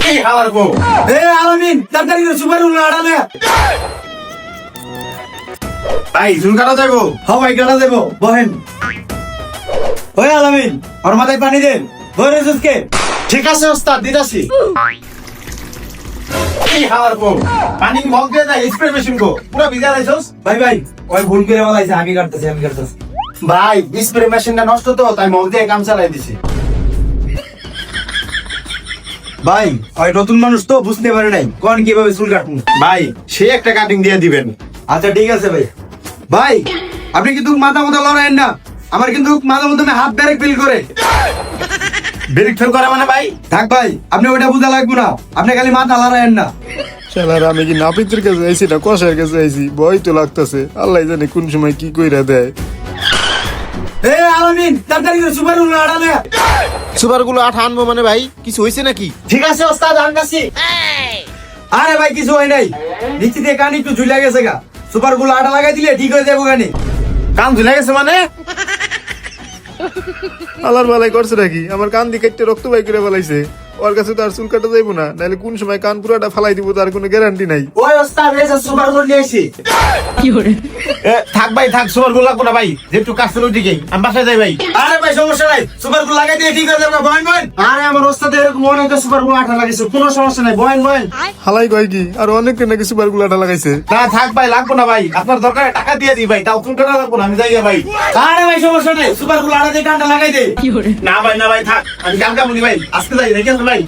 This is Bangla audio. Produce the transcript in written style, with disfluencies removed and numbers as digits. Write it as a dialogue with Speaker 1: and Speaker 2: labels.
Speaker 1: এই হালার বউ
Speaker 2: আলামিন তাড়াতাড়ি করে সুপার গুলো আড়ালে
Speaker 1: ভাই চুল কাটা যাইবো।
Speaker 2: ভাই কাটা দেবো বহেন। ওই আলামিন ওর মাথায় পানি দেন ভরে সুসকে।
Speaker 1: ঠিক আছে ওস্তাদ দিতাছি। এই হালার বউ পানি মগ দিয়ে দেয় স্প্রে মেশিন গো পুরো ভিজা লাইছস।
Speaker 2: ভাই ওই ভুল করে বলাইছে আমি কাটতেছি।
Speaker 1: ভাই স্প্রে মেশিনটা নষ্ট তো তাই মগ দিয়ে কাম চালাই দিছি।
Speaker 2: ভাই ওই নতুন মানুষ তো বুঝতে পারে নাই কোন কিভাবে চুল কাটুন।
Speaker 1: ভাই সে একটা কাটিং দিয়ে দিবেন।
Speaker 2: আচ্ছা ঠিক আছে ভাই। ভাই আপনি কিন্তু মাথা লড়াইন না, আমার কিন্তু মাথা মধ্যে হাত ব্যারেক ফিল করে।
Speaker 1: ব্রেক ফেল করে মানে ভাই?
Speaker 2: থাক ভাই আপনি ওইটা বুঝা লাগবো না, আপনি খালি মাথা লড়াইন না।
Speaker 3: শালার আমি কি নাপিতের কাছে আইছি না কষার কাছে আইছি, ভয় তো লাগতেছে। আল্লাহ জানে কোন সময় কি কইরা দেয়।
Speaker 2: আলামিন তাড়াতাড়ি করে সুপার গুলো আড়ালে।
Speaker 4: সুপার গুলো আঠা আনবো মানে ভাই কিছু হয়েছে নাকি?
Speaker 1: ঠিক আছে ওস্তাদ আনতাছি।
Speaker 2: আরে ভাই কিছু হয় নাই, নিচে দিয়ে কান একটু ঝুলে গেছে গা, সুপার গুলো আটা লাগাই দিলে ঠিক হয়ে যাবো গানি।
Speaker 1: কান ঝুলে গেছে মানে?
Speaker 3: আল্লাহর ভালাই করছে নাকি? আমার কান দিকে একটা রক্ত বাই করে ফেলাইছে। ওর কাছে তো আর চুল কাটা যাইবো না, নাহলে কোন সময় কান পুরাটা ফালাই দিব তার কোনো গ্যারান্টি নাই।
Speaker 1: ওই ওস্তাদ এসে সুপার গুলো নিয়ে আইছি। থাক ভাই থাক, সুপার গুলো লাগবো না ভাই, যেটু কাজ ছিল ওইদিকে আমি বাসায় যাই ভাই।
Speaker 2: আরে ভাই সমস্যা নাই, সুপার গুলো লাগাই দিয়ে ঠিক হয়ে যাবে। বহেন বহেন।
Speaker 1: আরে আমার ওস্তাদ এরকম অনেক সুপার গুলো আঠা লাগিয়েছে, কোনো সমস্যা নাই, বহেন বহেন।
Speaker 3: হালাই কয় কি আর অনেক নাকি সুপার গুলো আঠা লাগাইছে।
Speaker 1: না থাক ভাই লাগবো না ভাই, আপনার দরকার টাকা দিয়ে দিই ভাই, তাও কোন টাকা লাগবো না, আমি যাই ভাই।
Speaker 2: আরে ভাই সমস্যা নাই, সুপার গুলো আটা দিয়ে কানটা লাগাই দে।
Speaker 1: না ভাই থাক, আমি কালকা বলি ভাই, আজকে যাই রেখে ভাই।